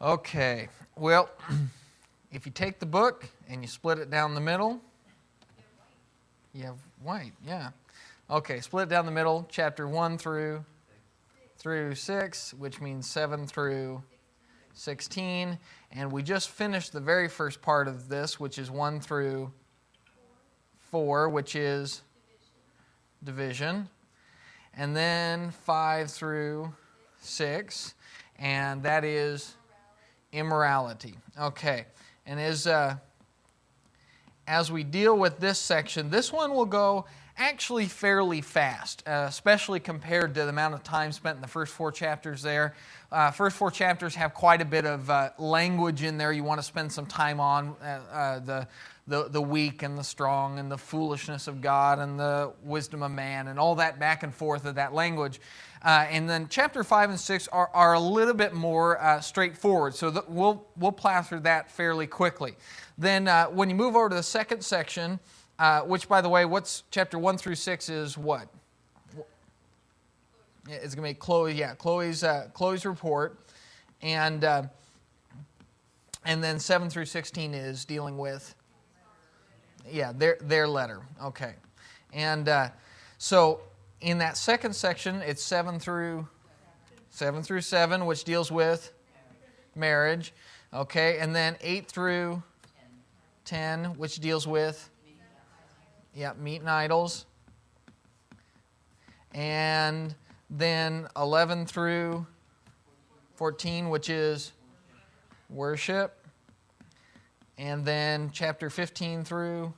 Okay, well, if you take the book and you split it down the middle, you have white, yeah. Okay, split it down the middle, chapter 1 through 6, which means 7 through 16. And we just finished the very first part of this, which is 1 through 4, which is division. And then 5 through 6, and that is immorality. Okay, and as we deal with this section, this one will go actually fairly fast, especially compared to the amount of time spent in the first 4 chapters there. First 4 chapters have quite a bit of language in there you want to spend some time on, the weak and the strong and the foolishness of God and the wisdom of man and all that back and forth of that language. And then chapter 5 and 6 are a little bit more straightforward, so we'll plow through that fairly quickly. Then when you move over to the second section, which, by the way, what's chapter 1 through 6 is what? It's going to be Chloe's report, and then 7 through 16 is dealing with their letter. Okay, and so in that second section, it's 7 through 7, which deals with marriage. Okay, and then 8 through 10, which deals with meat and idols. And then 11 through 14, which is worship. And then chapter 15 through,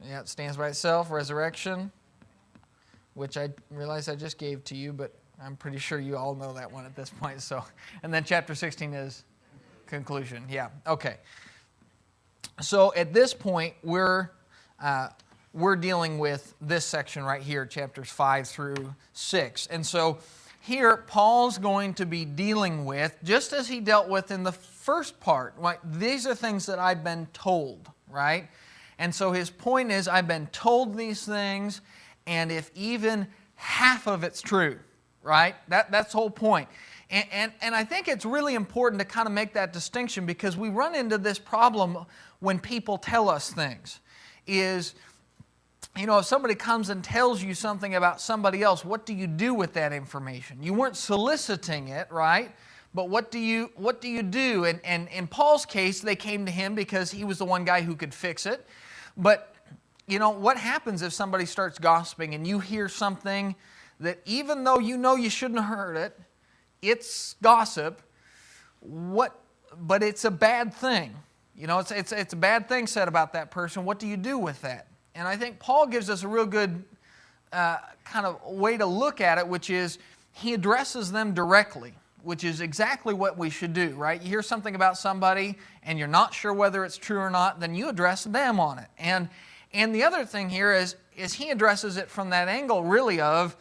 it stands by itself, resurrection, which I realize I just gave to you, but I'm pretty sure you all know that one at this point. So, and then chapter 16 is conclusion. Yeah, okay. So at this point, we're dealing with this section right here, chapters 5 through 6. And so here, Paul's going to be dealing with, just as he dealt with in the first part, right? These are things that I've been told, right? And so his point is, I've been told these things, and if even half of it's true, right? That's the whole point. And I think it's really important to kind of make that distinction, because we run into this problem when people tell us things. Is, if somebody comes and tells you something about somebody else, what do you do with that information? You weren't soliciting it, right? But what do you do? And in Paul's case, they came to him because he was the one guy who could fix it. But, what happens if somebody starts gossiping and you hear something that, even though you know you shouldn't have heard it, it's gossip, but it's a bad thing. It's a bad thing said about that person. What do you do with that? And I think Paul gives us a real good kind of way to look at it, which is he addresses them directly, which is exactly what we should do, right? You hear something about somebody and you're not sure whether it's true or not, then you address them on it. And the other thing here is he addresses it from that angle really of,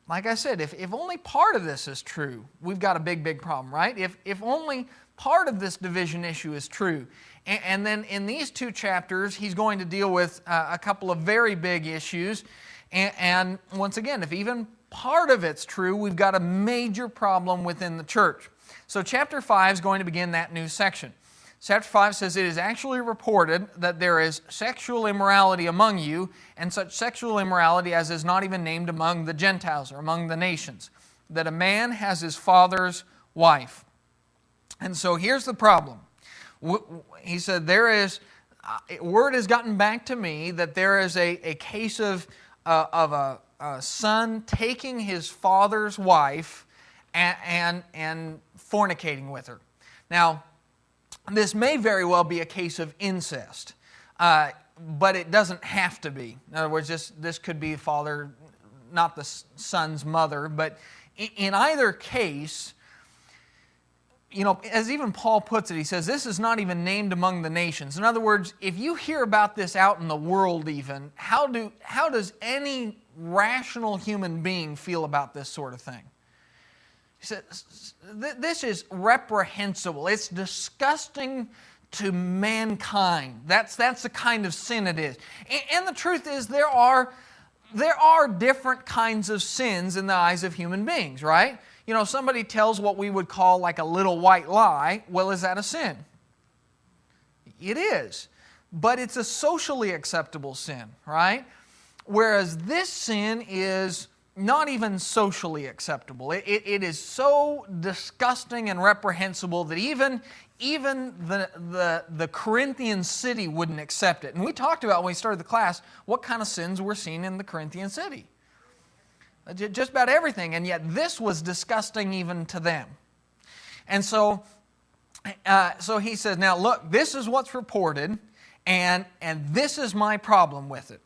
like I said, if only part of this is true, we've got a big, big problem, right? If only part of this division issue is true. And then in these 2 chapters, he's going to deal with a couple of very big issues. And once again, if even part of it's true, we've got a major problem within the church. So chapter 5 is going to begin that new section. Chapter 5 says, "It is actually reported that there is sexual immorality among you, and such sexual immorality as is not even named among the Gentiles or among the nations, that a man has his father's wife." And so here's the problem. He said, word has gotten back to me that there is a case of a son taking his father's wife and fornicating with her. Now, this may very well be a case of incest, but it doesn't have to be. In other words, this could be father, not the son's mother, but in either case, as even Paul puts it, he says, this is not even named among the nations. In other words, if you hear about this out in the world even, how does any rational human being feel about this sort of thing? He says, this is reprehensible. It's disgusting to mankind. That's the kind of sin it is. And the truth is, there are there are different kinds of sins in the eyes of human beings, right? You know, somebody tells what we would call like a little white lie. Well, is that a sin? It is. But it's a socially acceptable sin, right? Whereas this sin is not even socially acceptable. It is so disgusting and reprehensible that even the Corinthian city wouldn't accept it. And we talked about when we started the class what kind of sins were seen in the Corinthian city. Just about everything, and yet this was disgusting even to them. And so he says, now look, this is what's reported, and this is my problem with it.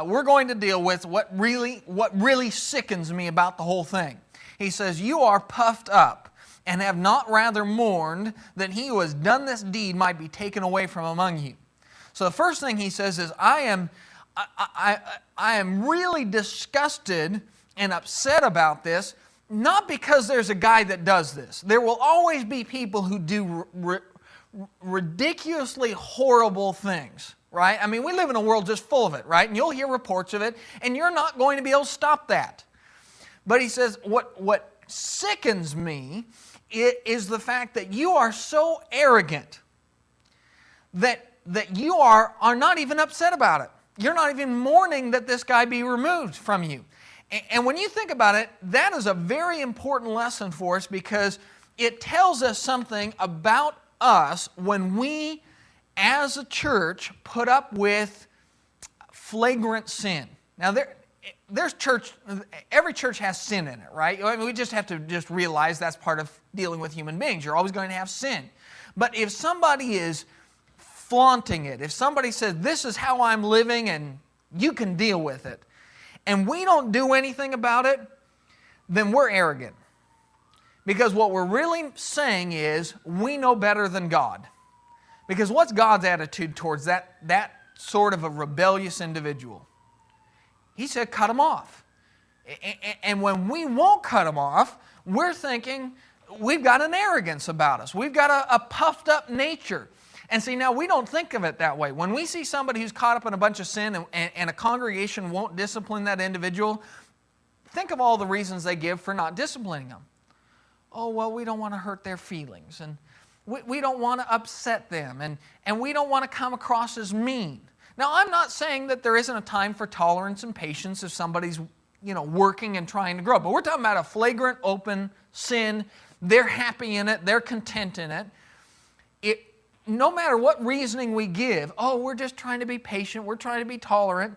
We're going to deal with what really sickens me about the whole thing. He says, you are puffed up and have not rather mourned that he who has done this deed might be taken away from among you. So the first thing he says is, I am really disgusted and upset about this, not because there's a guy that does this. There will always be people who do ridiculously horrible things. Right? I mean, we live in a world just full of it, right? And you'll hear reports of it, and you're not going to be able to stop that. But he says, what sickens me is the fact that you are so arrogant that you are not even upset about it. You're not even mourning that this guy be removed from you. And when you think about it, that is a very important lesson for us because it tells us something about us when we as a church, put up with flagrant sin. Now, every church has sin in it, right? I mean, we just have to realize that's part of dealing with human beings. You're always going to have sin. But if somebody is flaunting it, if somebody says, this is how I'm living and you can deal with it, and we don't do anything about it, then we're arrogant. Because what we're really saying is, we know better than God. Because what's God's attitude towards that sort of a rebellious individual? He said, cut him off. And when we won't cut him off, we're thinking we've got an arrogance about us. We've got a puffed up nature. And see, now we don't think of it that way. When we see somebody who's caught up in a bunch of sin and a congregation won't discipline that individual, think of all the reasons they give for not disciplining them. Oh, well, we don't want to hurt their feelings, and we don't want to upset them, and we don't want to come across as mean. Now, I'm not saying that there isn't a time for tolerance and patience if somebody's, working and trying to grow. But we're talking about a flagrant, open sin. They're happy in it. They're content in it. No matter what reasoning we give, we're just trying to be patient. We're trying to be tolerant.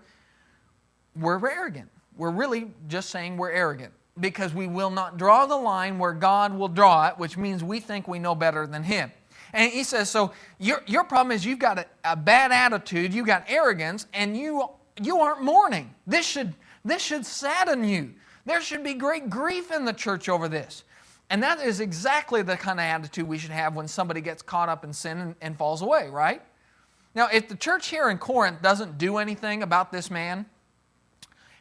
We're arrogant. We're really just saying we're arrogant. Because we will not draw the line where God will draw it, which means we think we know better than Him. And he says, so your problem is you've got a bad attitude, you've got arrogance, and you aren't mourning. This should sadden you. There should be great grief in the church over this. And that is exactly the kind of attitude we should have when somebody gets caught up in sin and falls away, right? Now, if the church here in Corinth doesn't do anything about this man,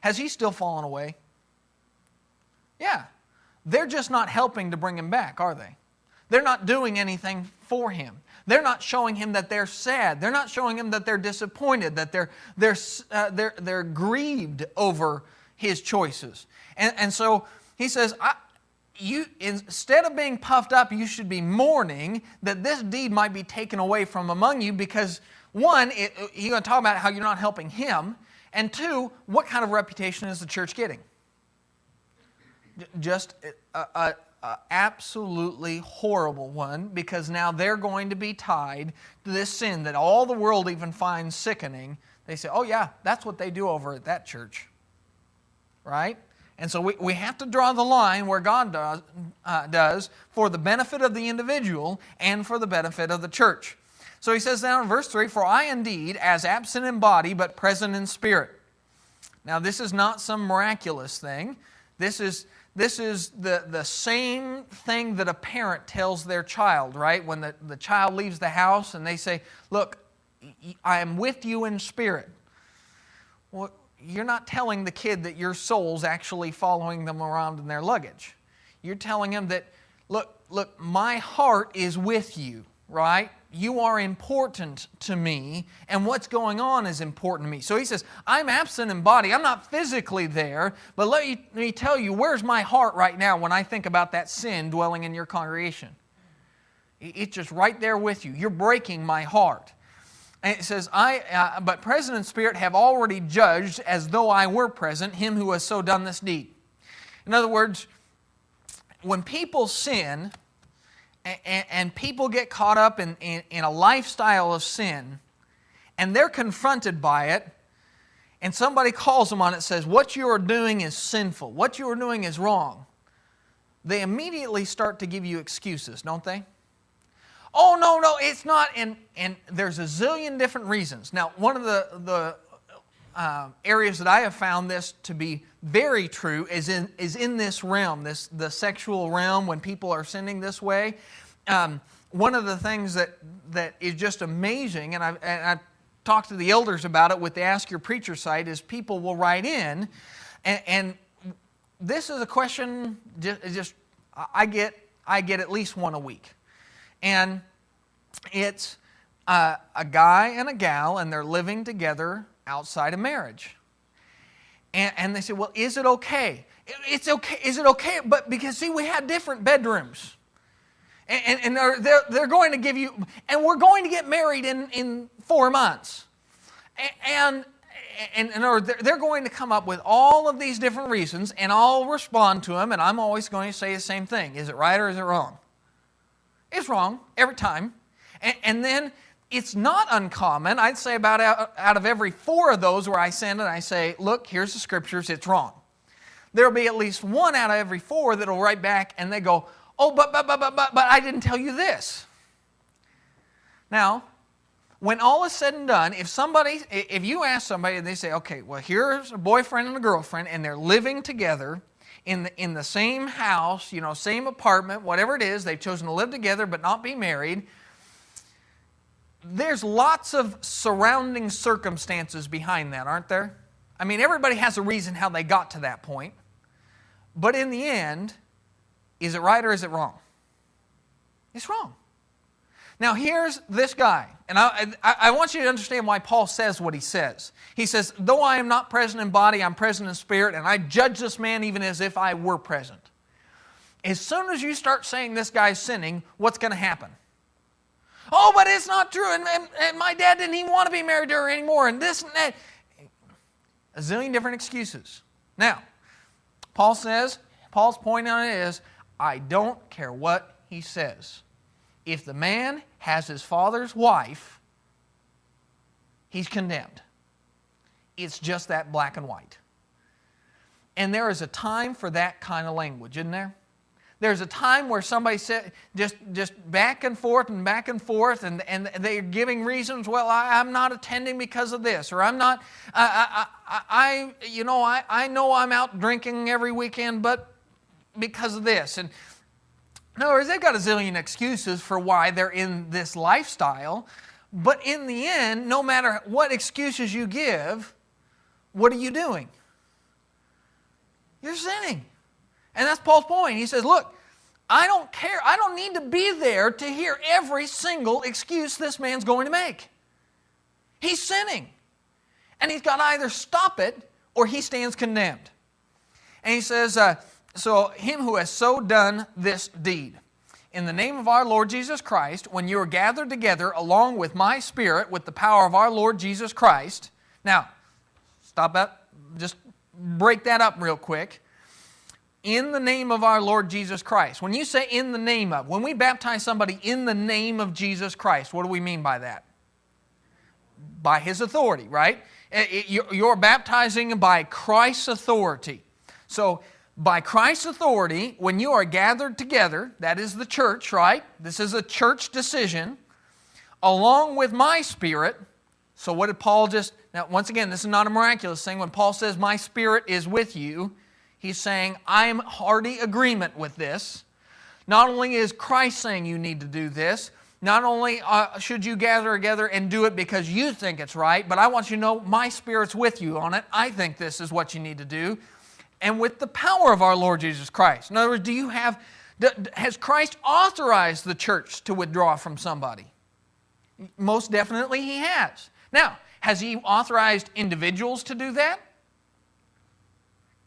has he still fallen away? Yeah. They're just not helping to bring him back, are they? They're not doing anything for him. They're not showing him that they're sad. They're not showing him that they're disappointed, that they're grieved over his choices. And so he says, instead of being puffed up, you should be mourning that this deed might be taken away from among you because, one, he's going to talk about how you're not helping him, and two, what kind of reputation is the church getting? Just a absolutely horrible one, because now they're going to be tied to this sin that all the world even finds sickening. They say, oh yeah, that's what they do over at that church. Right? And so we have to draw the line where God does for the benefit of the individual and for the benefit of the church. So he says down in verse 3, for I indeed, as absent in body, but present in spirit. Now this is not some miraculous thing. This is the same thing that a parent tells their child, right? When the child leaves the house and they say, look, I am with you in spirit. Well, you're not telling the kid that your soul's actually following them around in their luggage. You're telling him that, look, my heart is with you, right? you are important to me, and what's going on is important to me. So he says, I'm absent in body. I'm not physically there, but let me tell you, where's my heart right now when I think about that sin dwelling in your congregation? It's just right there with you. You're breaking my heart. And it says, but present in spirit have already judged as though I were present him who has so done this deed. In other words, when people sin, and people get caught up in a lifestyle of sin, and they're confronted by it, and somebody calls them on it and says, what you are doing is sinful, what you are doing is wrong, they immediately start to give you excuses, don't they? Oh, no, it's not, and there's a zillion different reasons. Now, one of the areas that I have found this to be very true is in this realm, the sexual realm, when people are sinning this way. One of the things that is just amazing, and I've talked to the elders about it with the Ask Your Preacher site, is people will write in, and this is a question I get at least one a week. And it's a guy and a gal, and they're living together outside of marriage. And they say, well, is it okay? It's okay. Is it okay? But because, see, we had different bedrooms. And they're going to give you, and we're going to get married in 4 months. And they're going to come up with all of these different reasons, and I'll respond to them, and I'm always going to say the same thing. Is it right or is it wrong? It's wrong every time. And then it's not uncommon. I'd say about out of every 4 of those where I send and I say, look, here's the scriptures, it's wrong. There'll be at least 1 out of every 4 that'll write back and they go, oh, but I didn't tell you this. Now, when all is said and done, if you ask somebody and they say, okay, well, here's a boyfriend and a girlfriend, and they're living together in the same house, same apartment, whatever it is, they've chosen to live together but not be married, there's lots of surrounding circumstances behind that, aren't there? I mean, everybody has a reason how they got to that point. But in the end, is it right or is it wrong? It's wrong. Now here's this guy, and I want you to understand why Paul says what he says. He says, though I am not present in body, I'm present in spirit, and I judge this man even as if I were present. As soon as you start saying this guy's sinning, what's going to happen? Oh, but it's not true, and my dad didn't even want to be married to her anymore, and this and that. A zillion different excuses. Now, Paul's point on it is, I don't care what he says. If the man has his father's wife, he's condemned. It's just that black and white. And there is a time for that kind of language, isn't there? There's a time where somebody said just back and forth, and they're giving reasons. Well, I'm not attending because of this, or I'm not. I know I'm out drinking every weekend, but because of this. And in other words, they've got a zillion excuses for why they're in this lifestyle. But in the end, no matter what excuses you give, what are you doing? You're sinning. And that's Paul's point. He says, look, I don't care. I don't need to be there to hear every single excuse this man's going to make. He's sinning. And he's got to either stop it or he stands condemned. And he says, so him who has so done this deed, in the name of our Lord Jesus Christ, when you are gathered together along with my spirit, with the power of our Lord Jesus Christ. Now, stop that. Just break that up real quick. In the name of our Lord Jesus Christ. When you say in the name of, when we baptize somebody in the name of Jesus Christ, what do we mean by that? By His authority, right? You're baptizing by Christ's authority. So, by Christ's authority, when you are gathered together, that is the church, right? This is a church decision, along with my spirit. So what did Paul now once again, this is not a miraculous thing. When Paul says my spirit is with you, he's saying I am hearty agreement with this. Not only is Christ saying you need to do this, not only should you gather together and do it because you think it's right, but I want you to know my spirit's with you on it. I think this is what you need to do. And with the power of our Lord Jesus Christ. In other words, has Christ authorized the church to withdraw from somebody? Most definitely he has. Now, has he authorized individuals to do that?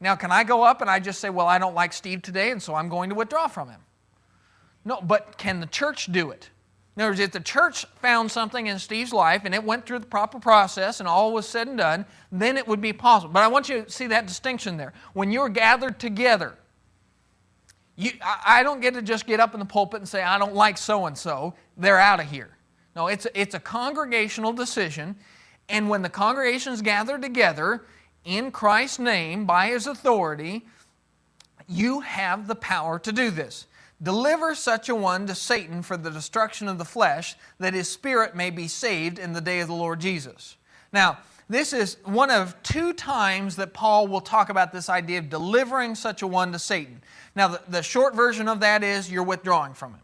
Now, can I go up and I just say, well, I don't like Steve today, and so I'm going to withdraw from him? No, but can the church do it? In other words, if the church found something in Steve's life and it went through the proper process and all was said and done, then it would be possible. But I want you to see that distinction there. When you're gathered together, I don't get to just get up in the pulpit and say, I don't like so-and-so, they're out of here. No, it's a congregational decision, and when the congregation's gathered together in Christ's name, by His authority, you have the power to do this. Deliver such a one to Satan for the destruction of the flesh, that his spirit may be saved in the day of the Lord Jesus. Now, this is one of 2 times that Paul will talk about this idea of delivering such a one to Satan. Now, the short version of that is you're withdrawing from him.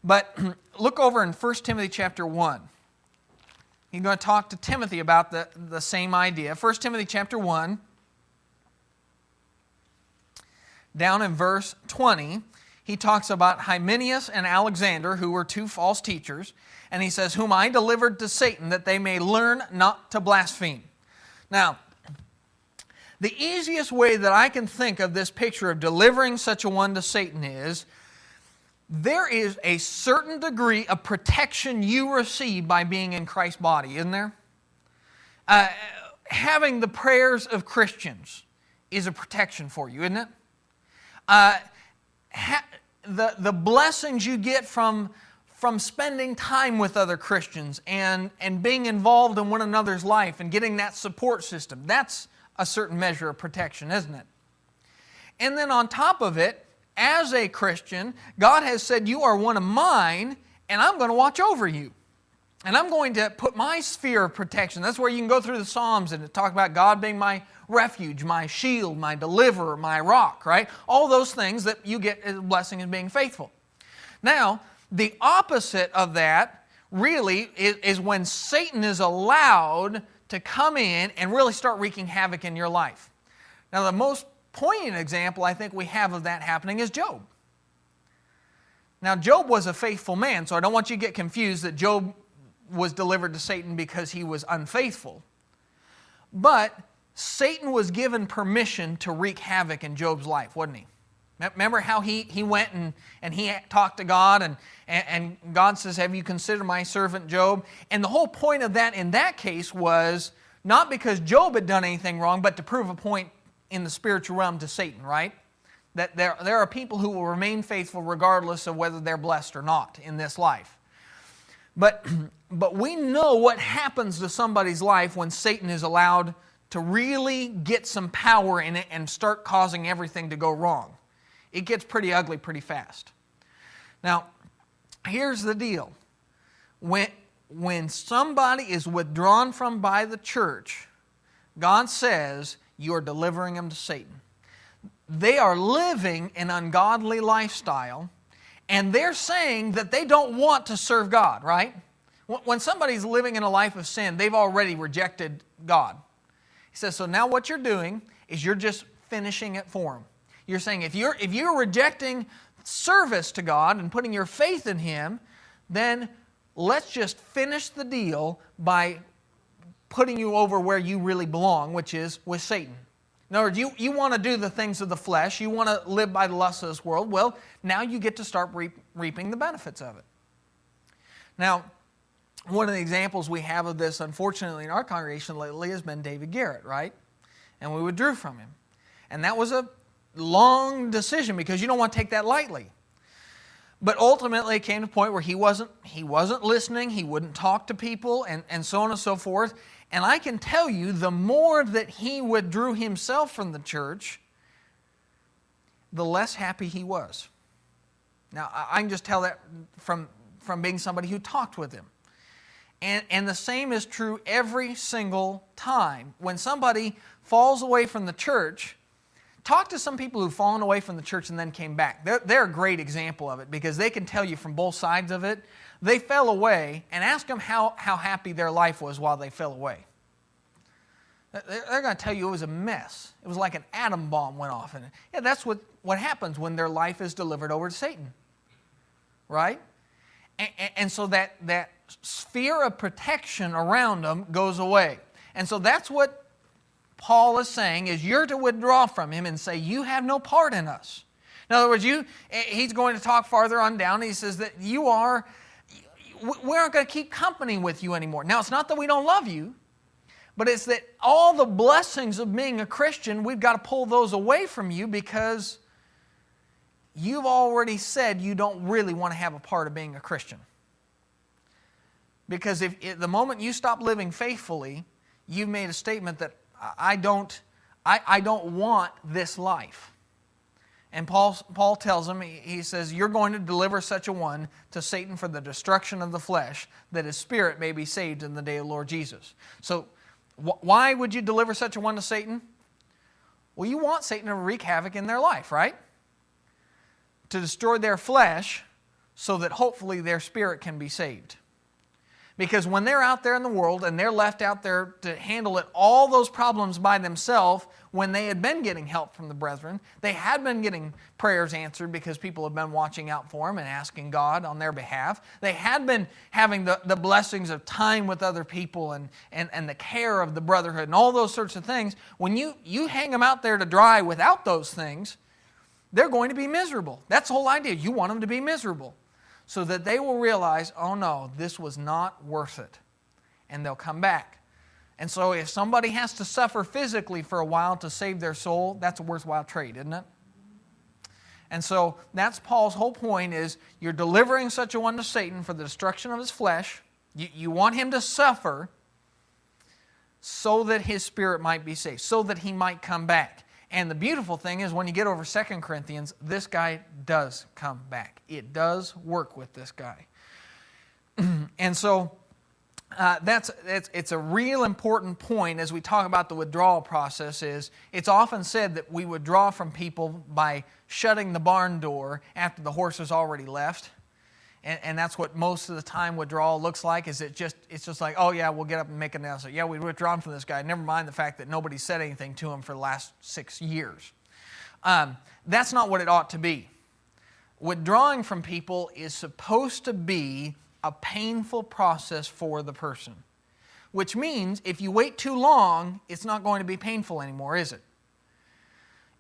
But look over in 1 Timothy chapter 1. He's going to talk to Timothy about the same idea. 1 Timothy chapter 1, down in verse 20, he talks about Hymenaeus and Alexander, who were 2 false teachers, and he says, whom I delivered to Satan, that they may learn not to blaspheme. Now, the easiest way that I can think of this picture of delivering such a one to Satan is, there is a certain degree of protection you receive by being in Christ's body, isn't there? Having the prayers of Christians is a protection for you, isn't it? The blessings you get from spending time with other Christians and being involved in one another's life and getting that support system, that's a certain measure of protection, isn't it? And then on top of it, as a Christian, God has said, you are one of mine, and I'm going to watch over you. And I'm going to put my sphere of protection. That's where you can go through the Psalms and talk about God being my refuge, my shield, my deliverer, my rock, right? All those things that you get as a blessing in being faithful. Now, the opposite of that really is when Satan is allowed to come in and really start wreaking havoc in your life. Now, the most poignant example I think we have of that happening is Job. Now, Job was a faithful man, so I don't want you to get confused that Job was delivered to Satan because he was unfaithful. But Satan was given permission to wreak havoc in Job's life, wasn't he? Remember how he went and he talked to God, and God says, have you considered my servant Job? And the whole point of that in that case was not because Job had done anything wrong, but to prove a point in the spiritual realm to Satan, right? That there are people who will remain faithful regardless of whether they're blessed or not in this life. But we know what happens to somebody's life when Satan is allowed to really get some power in it and start causing everything to go wrong. It gets pretty ugly pretty fast. Now, here's the deal. When somebody is withdrawn from by the church, God says, you are delivering them to Satan. They are living an ungodly lifestyle, and they're saying that they don't want to serve God, right? When somebody's living in a life of sin, they've already rejected God. He says, so now what you're doing is you're just finishing it for them. You're saying if you're rejecting service to God and putting your faith in Him, then let's just finish the deal by putting you over where you really belong, which is with Satan. In other words, you want to do the things of the flesh, you want to live by the lusts of this world, well, now you get to start reaping the benefits of it. Now, one of the examples we have of this, unfortunately, in our congregation lately has been David Garrett, right? And we withdrew from him. And that was a long decision because you don't want to take that lightly. But ultimately it came to a point where he wasn't listening, he wouldn't talk to people, and so on and so forth. And I can tell you, the more that he withdrew himself from the church, the less happy he was. Now, I can just tell that from being somebody who talked with him. And the same is true every single time. When somebody falls away from the church, talk to some people who've fallen away from the church and then came back. They're a great example of it because they can tell you from both sides of it. They fell away, and ask them how happy their life was while they fell away. They're going to tell you it was a mess. It was like an atom bomb went off. And yeah, that's what happens when their life is delivered over to Satan. Right? And so that sphere of protection around them goes away. And so that's what Paul is saying, is you're to withdraw from him and say, you have no part in us. In other words, he's going to talk farther on down. He says that we aren't going to keep company with you anymore. Now, it's not that we don't love you, but it's that all the blessings of being a Christian, we've got to pull those away from you because you've already said you don't really want to have a part of being a Christian. Because if the moment you stop living faithfully, you've made a statement that I don't want this life. And Paul tells him, he says, you're going to deliver such a one to Satan for the destruction of the flesh, that his spirit may be saved in the day of the Lord Jesus. So why would you deliver such a one to Satan? Well, you want Satan to wreak havoc in their life, right? To destroy their flesh so that hopefully their spirit can be saved. Because when they're out there in the world and they're left out there to handle all those problems by themselves, when they had been getting help from the brethren, they had been getting prayers answered because people had been watching out for them and asking God on their behalf. They had been having the blessings of time with other people and the care of the brotherhood and all those sorts of things. When you hang them out there to dry without those things, they're going to be miserable. That's the whole idea. You want them to be miserable, so that they will realize, oh no, this was not worth it. And they'll come back. And so if somebody has to suffer physically for a while to save their soul, that's a worthwhile trade, isn't it? And so that's Paul's whole point, is you're delivering such a one to Satan for the destruction of his flesh. You want him to suffer so that his spirit might be saved, so that he might come back. And the beautiful thing is, when you get over 2 Corinthians, this guy does come back. It does work with this guy. And so it's a real important point as we talk about the withdrawal process. Is it's often said that we withdraw from people by shutting the barn door after the horse has already left. And that's what most of the time withdrawal looks like. It's just like, oh yeah, we'll get up and make an announcement. Yeah, we withdrawn from this guy. Never mind the fact that nobody said anything to him for the last 6 years. That's not what it ought to be. Withdrawing from people is supposed to be a painful process for the person. Which means if you wait too long, it's not going to be painful anymore, is it?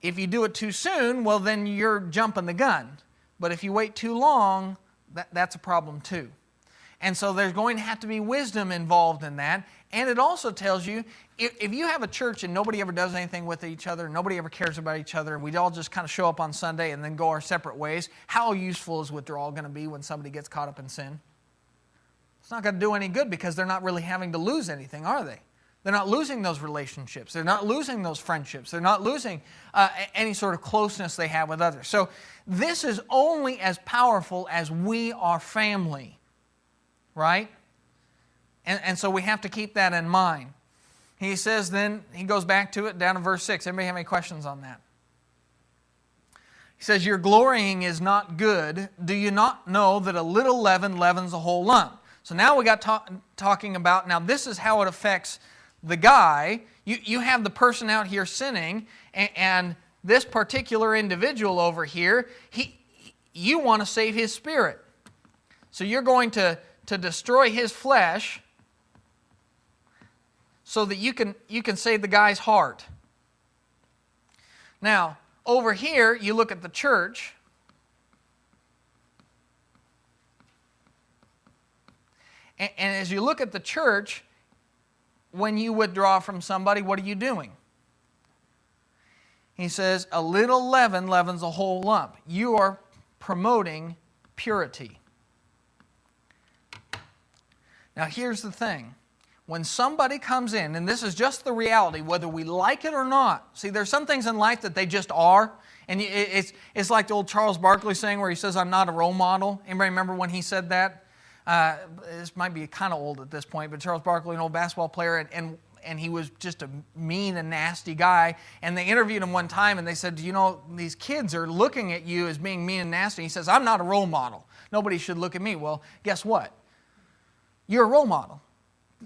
If you do it too soon, well then you're jumping the gun. But if you wait too long, that's a problem too. And so there's going to have to be wisdom involved in that. And it also tells you, if you have a church and nobody ever does anything with each other, nobody ever cares about each other, and we all just kind of show up on Sunday and then go our separate ways, how useful is withdrawal going to be when somebody gets caught up in sin? It's not going to do any good, because they're not really having to lose anything, are they? They're not losing those relationships. They're not losing those friendships. They're not losing any sort of closeness they have with others. So this is only as powerful as we are family, right? And so we have to keep that in mind. He says then, he goes back to it down in verse 6. Anybody have any questions on that? He says, your glorying is not good. Do you not know that a little leaven leavens a whole lump? So now we got talking about, now this is how it affects the guy. You have the person out here sinning, and this particular individual over here, you want to save his spirit. So you're going to destroy his flesh so that you can save the guy's heart. Now, over here, you look at the church. And as you look at the church, when you withdraw from somebody, what are you doing? He says, a little leaven leavens a whole lump. You are promoting purity. Now here's the thing. When somebody comes in, and this is just the reality, whether we like it or not. See, there's some things in life that they just are. And it's like the old Charles Barkley saying where he says, I'm not a role model. Anybody remember when he said that? This might be kind of old at this point, but Charles Barkley, an old basketball player, and he was just a mean and nasty guy. And they interviewed him one time, and they said, you know, these kids are looking at you as being mean and nasty. He says, I'm not a role model. Nobody should look at me. Well, guess what? You're a role model.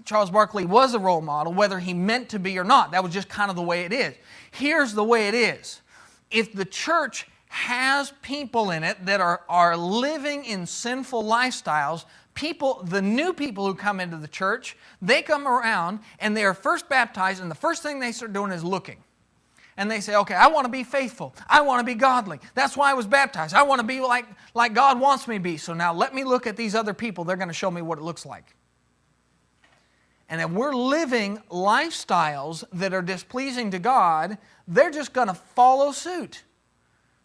Charles Barkley was a role model, whether he meant to be or not. That was just kind of the way it is. Here's the way it is. If the church has people in it that are living in sinful lifestyles, people, the new people who come into the church, they come around and they are first baptized, and the first thing they start doing is looking. And they say, okay, I want to be faithful. I want to be godly. That's why I was baptized. I want to be like God wants me to be. So now let me look at these other people. They're going to show me what it looks like. And if we're living lifestyles that are displeasing to God, they're just going to follow suit.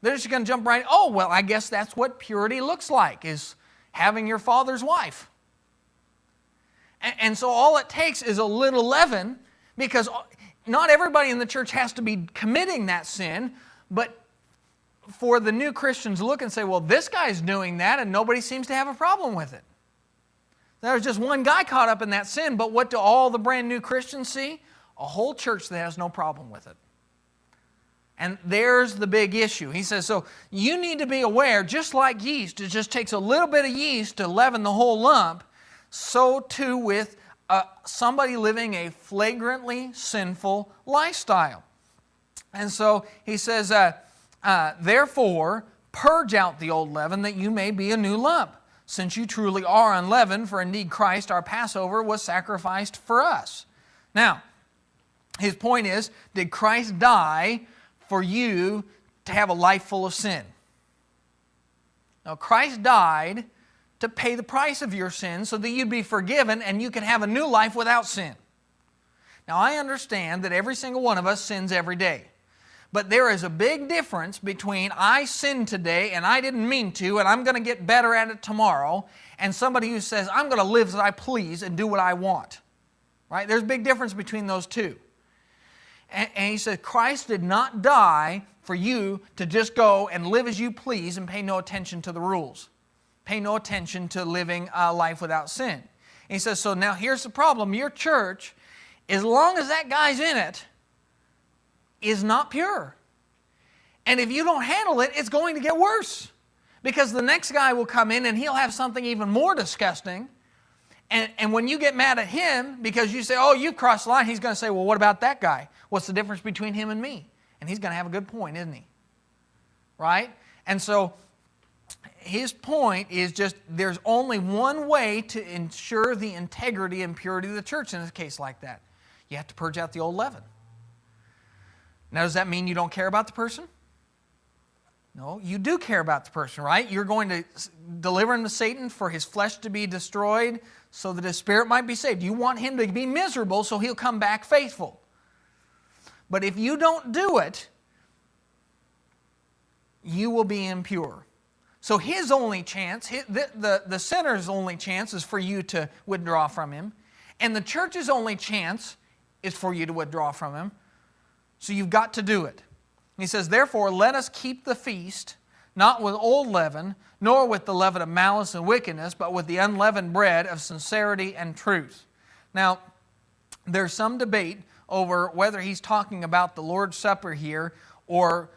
They're just going to jump right, oh, well, I guess that's what purity looks like, is having your father's wife. And so all it takes is a little leaven, because not everybody in the church has to be committing that sin, but for the new Christians to look and say, well, this guy's doing that and nobody seems to have a problem with it. There's just one guy caught up in that sin, but what do all the brand new Christians see? A whole church that has no problem with it. And there's the big issue. He says, so you need to be aware, just like yeast, it just takes a little bit of yeast to leaven the whole lump, so too with somebody living a flagrantly sinful lifestyle. And so he says, therefore, purge out the old leaven that you may be a new lump, since you truly are unleavened, for indeed Christ our Passover was sacrificed for us. Now, his point is, did Christ die for you to have a life full of sin? Now, Christ died to pay the price of your sin so that you'd be forgiven and you can have a new life without sin. Now, I understand that every single one of us sins every day. But there is a big difference between I sinned today and I didn't mean to and I'm going to get better at it tomorrow, and somebody who says, I'm going to live as I please and do what I want. Right? There's a big difference between those two. And he said, Christ did not die for you to just go and live as you please and pay no attention to the rules. Pay no attention to living a life without sin. And he says, so now here's the problem. Your church, as long as that guy's in it, is not pure. And if you don't handle it, it's going to get worse. Because the next guy will come in and he'll have something even more disgusting. And when you get mad at him because you say, oh, you crossed the line, he's going to say, well, what about that guy? What's the difference between him and me? And he's going to have a good point, isn't he? Right? And so his point is just there's only one way to ensure the integrity and purity of the church in a case like that. You have to purge out the old leaven. Now, does that mean you don't care about the person? No, you do care about the person, right? You're going to deliver him to Satan for his flesh to be destroyed so that his spirit might be saved. You want him to be miserable so he'll come back faithful. But if you don't do it, you will be impure. So his only chance, the sinner's only chance is for you to withdraw from him. And the church's only chance is for you to withdraw from him. So you've got to do it. He says, therefore, let us keep the feast, not with old leaven, nor with the leaven of malice and wickedness, but with the unleavened bread of sincerity and truth. Now, there's some debate over whether he's talking about the Lord's Supper here, or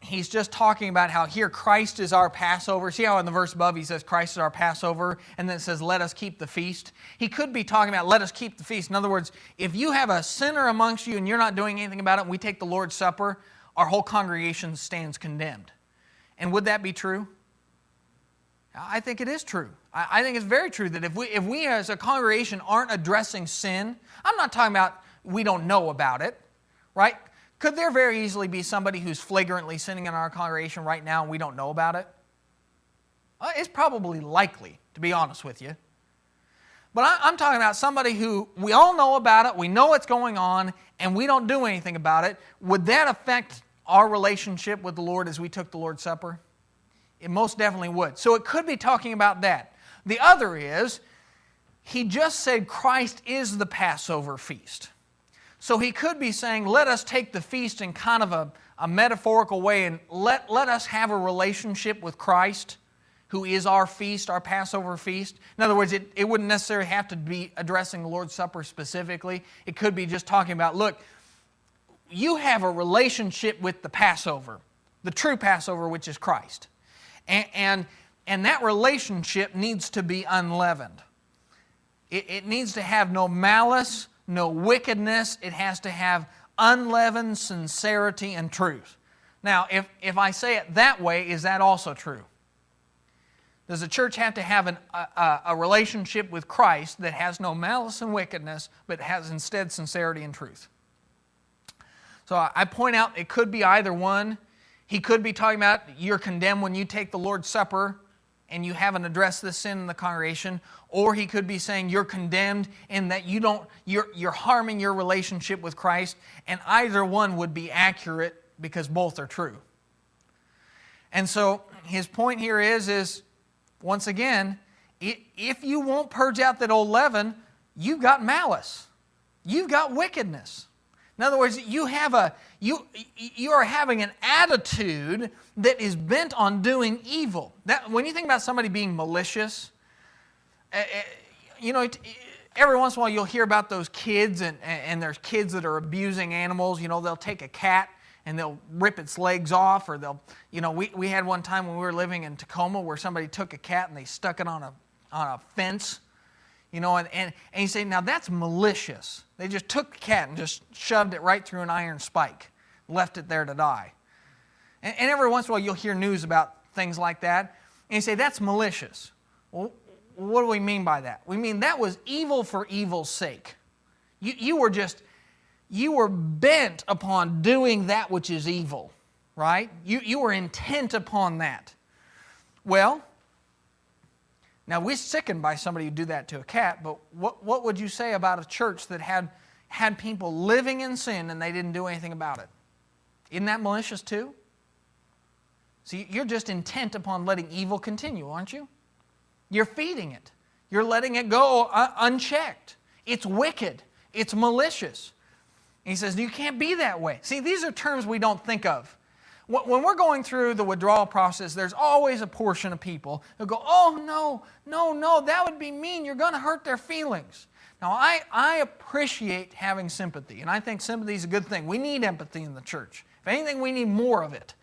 he's just talking about how here Christ is our Passover. See how in the verse above he says Christ is our Passover, and then it says let us keep the feast. He could be talking about let us keep the feast. In other words, if you have a sinner amongst you and you're not doing anything about it, and we take the Lord's Supper, our whole congregation stands condemned. And would that be true? I think it is true. I think it's very true that if we as a congregation aren't addressing sin, I'm not talking about we don't know about it, right? Could there very easily be somebody who's flagrantly sinning in our congregation right now and we don't know about it? It's probably likely, to be honest with you. But I'm talking about somebody who we all know about it, we know what's going on, and we don't do anything about it. Would that affect our relationship with the Lord as we took the Lord's Supper? It most definitely would. So it could be talking about that. The other is, he just said Christ is the Passover feast. So he could be saying, let us take the feast in kind of a metaphorical way and let us have a relationship with Christ, who is our feast, our Passover feast. In other words, it wouldn't necessarily have to be addressing the Lord's Supper specifically. It could be just talking about, look, you have a relationship with the Passover, the true Passover, which is Christ. And that relationship needs to be unleavened. It needs to have no malice, no wickedness. It has to have unleavened sincerity and truth. Now, if I say it that way, is that also true? Does the church have to have a relationship with Christ that has no malice and wickedness, but has instead sincerity and truth? So I point out it could be either one. He could be talking about you're condemned when you take the Lord's Supper and you haven't addressed this sin in the congregation, or he could be saying you're condemned in that you're harming your relationship with Christ, and either one would be accurate because both are true. And so his point here is once again, if you won't purge out that old leaven, you've got malice. You've got wickedness. In other words, you are having an attitude that is bent on doing evil. When you think about somebody being malicious, every once in a while you'll hear about those kids, and there's kids that are abusing animals. They'll take a cat and they'll rip its legs off, or we had one time when we were living in Tacoma where somebody took a cat and they stuck it on a fence. And you say, now that's malicious. They just took the cat and just shoved it right through an iron spike, left it there to die. And every once in a while you'll hear news about things like that, and you say, that's malicious. Well, what do we mean by that? We mean that was evil for evil's sake. You were bent upon doing that which is evil, right? You were intent upon that. Well, now, we're sickened by somebody who do that to a cat, but what would you say about a church that had people living in sin and they didn't do anything about it? Isn't that malicious too? See, you're just intent upon letting evil continue, aren't you? You're feeding it. You're letting it go unchecked. It's wicked. It's malicious. And he says, you can't be that way. See, these are terms we don't think of. When we're going through the withdrawal process, there's always a portion of people who go, oh, no, that would be mean. You're going to hurt their feelings. Now, I appreciate having sympathy, and I think sympathy is a good thing. We need empathy in the church. If anything, we need more of it.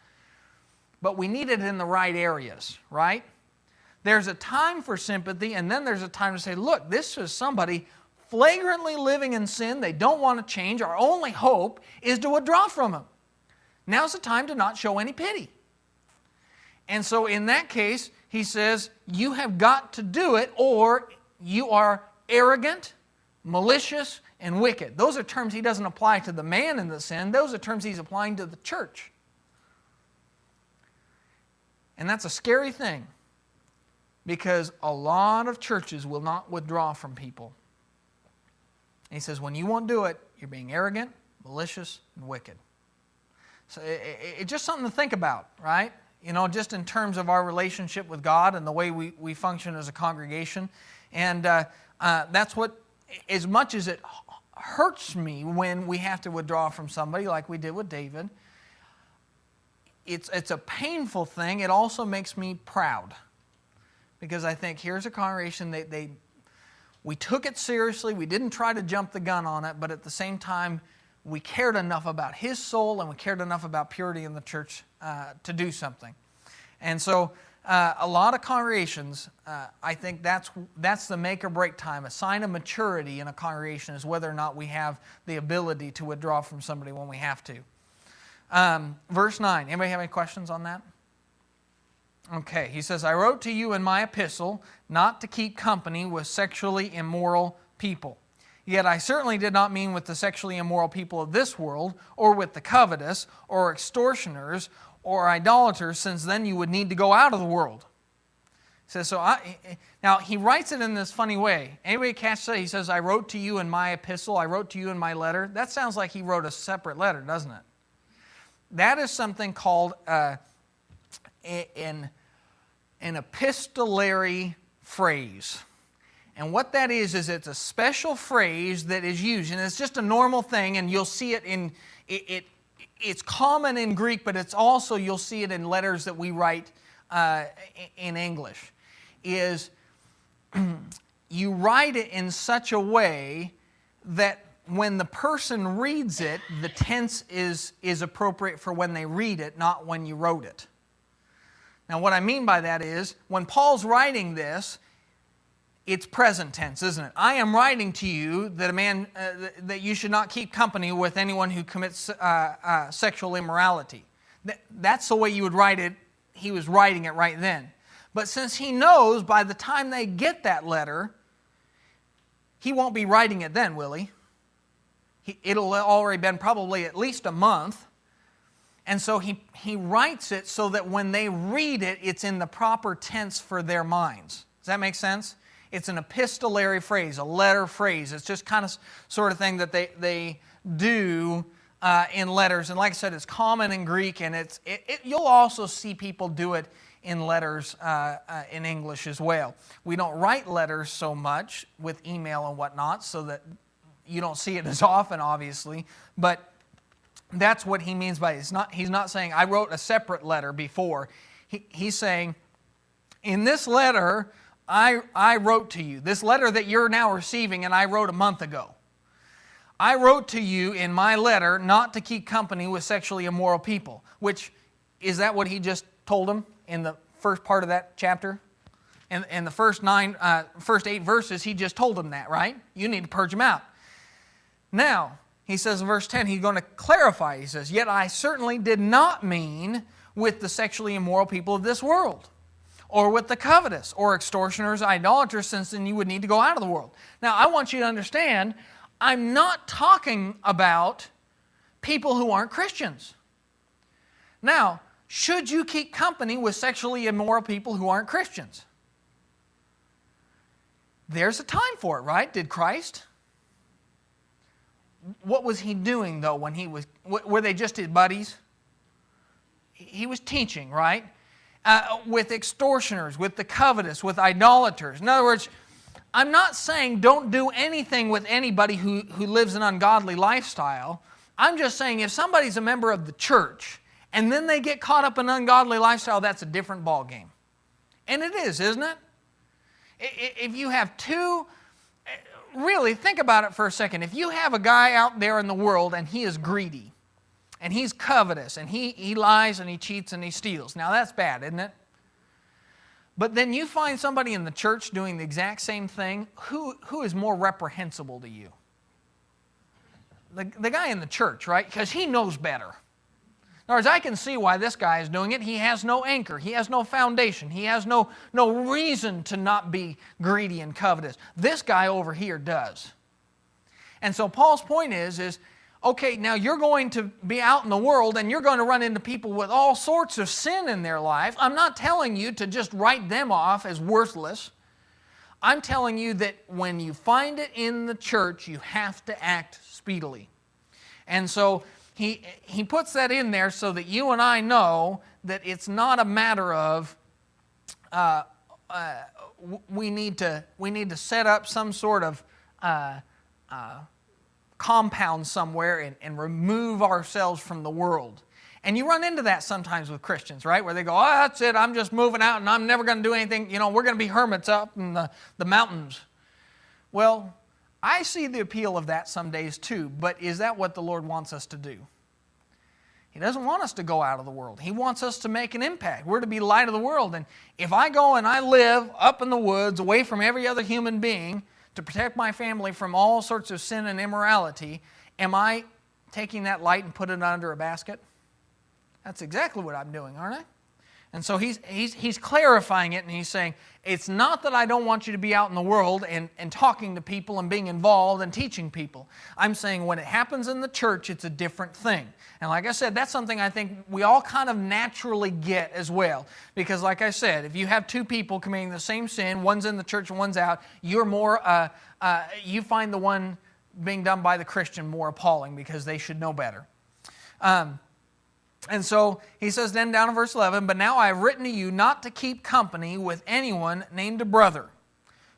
But we need it in the right areas, right? There's a time for sympathy, and then there's a time to say, look, this is somebody flagrantly living in sin. They don't want to change. Our only hope is to withdraw from them. Now's the time to not show any pity. And so in that case, he says, you have got to do it, or you are arrogant, malicious, and wicked. Those are terms he doesn't apply to the man in the sin. Those are terms he's applying to the church. And that's a scary thing, because a lot of churches will not withdraw from people. And he says, when you won't do it, you're being arrogant, malicious, and wicked. So it's just something to think about, right? Just in terms of our relationship with God and the way we function as a congregation. And that's what, as much as it hurts me when we have to withdraw from somebody like we did with David, it's a painful thing. It also makes me proud. Because I think here's a congregation, we took it seriously. We didn't try to jump the gun on it, but at the same time, we cared enough about his soul and we cared enough about purity in the church to do something. And so a lot of congregations, I think that's the make or break time. A sign of maturity in a congregation is whether or not we have the ability to withdraw from somebody when we have to. Verse 9, anybody have any questions on that? Okay, he says, I wrote to you in my epistle not to keep company with sexually immoral people. Yet I certainly did not mean with the sexually immoral people of this world, or with the covetous, or extortioners, or idolaters, since then you would need to go out of the world. He says, now he writes it in this funny way. Anybody catch that? He says, I wrote to you in my epistle, I wrote to you in my letter. That sounds like he wrote a separate letter, doesn't it? That is something called an epistolary phrase. And what that is it's a special phrase that is used, and it's just a normal thing, and you'll see it it's common in Greek, but it's also, you'll see it in letters that we write in English, is you write it in such a way that when the person reads it, the tense is appropriate for when they read it, not when you wrote it. Now what I mean by that is, when Paul's writing this, it's present tense, isn't it? I am writing to you that that you should not keep company with anyone who commits sexual immorality. That's the way you would write it. He was writing it right then. But since he knows by the time they get that letter, he won't be writing it then, will he? It'll already been probably at least a month. And so he writes it so that when they read it, it's in the proper tense for their minds. Does that make sense? It's an epistolary phrase, a letter phrase. It's just kind of sort of thing that they do in letters. And like I said, it's common in Greek, and you'll also see people do it in letters in English as well. We don't write letters so much with email and whatnot, so that you don't see it as often, obviously. But that's what he means by it. He's not saying, I wrote a separate letter before. He's saying, in this letter, I wrote to you. This letter that you're now receiving and I wrote a month ago. I wrote to you in my letter not to keep company with sexually immoral people. Which, is that what he just told them in the first part of that chapter? In the first 8 verses, he just told them that, right? You need to purge them out. Now, he says in verse 10, he's going to clarify. He says, yet I certainly did not mean with the sexually immoral people of this world, or with the covetous, or extortioners, idolaters, since then you would need to go out of the world. Now, I want you to understand, I'm not talking about people who aren't Christians. Now, should you keep company with sexually immoral people who aren't Christians? There's a time for it, right? Did Christ? What was he doing, though, when he was... Were they just his buddies? He was teaching, right? With extortioners, with the covetous, with idolaters. In other words, I'm not saying don't do anything with anybody who lives an ungodly lifestyle. I'm just saying if somebody's a member of the church and then they get caught up in an ungodly lifestyle, that's a different ballgame. And it is, isn't it? If you have two... Really, think about it for a second. If you have a guy out there in the world and he is greedy, and he's covetous, and he lies and he cheats and he steals, now that's bad, isn't it? But then you find somebody in the church doing the exact same thing, who is more reprehensible to you? The guy in the church, right? Because he knows better. In other words, I can see why this guy is doing it. He has no anchor. He has no foundation. He has no reason to not be greedy and covetous. This guy over here does. And so Paul's point is, okay, now you're going to be out in the world and you're going to run into people with all sorts of sin in their life. I'm not telling you to just write them off as worthless. I'm telling you that when you find it in the church, you have to act speedily. And so He puts that in there so that you and I know that it's not a matter of we need to set up some sort of compound somewhere and remove ourselves from the world. And you run into that sometimes with Christians, right? Where they go, oh, that's it, I'm just moving out and I'm never going to do anything. You know, we're going to be hermits up in the mountains. Well, I see the appeal of that some days too, but is that what the Lord wants us to do? He doesn't want us to go out of the world. He wants us to make an impact. We're to be light of the world. And if I go and I live up in the woods, away from every other human being, to protect my family from all sorts of sin and immorality, am I taking that light and put it under a basket? That's exactly what I'm doing, aren't I? And so he's clarifying it, and he's saying, it's not that I don't want you to be out in the world and talking to people and being involved and teaching people. I'm saying when it happens in the church, it's a different thing. And like I said, that's something I think we all kind of naturally get as well. Because like I said, if you have two people committing the same sin, one's in the church and one's out, you're more, you find the one being done by the Christian more appalling because they should know better. And so he says then down in verse 11, but now I have written to you not to keep company with anyone named a brother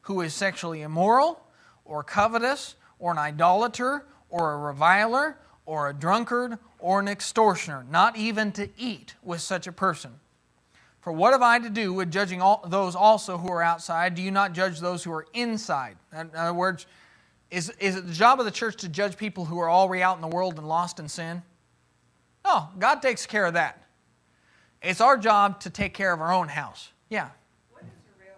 who is sexually immoral or covetous or an idolater or a reviler or a drunkard or an extortioner, not even to eat with such a person. For what have I to do with judging those also who are outside? Do you not judge those who are inside? In other words, is it the job of the church to judge people who are already out in the world and lost in sin? No, God takes care of that. It's our job to take care of our own house. Yeah. What is a railer?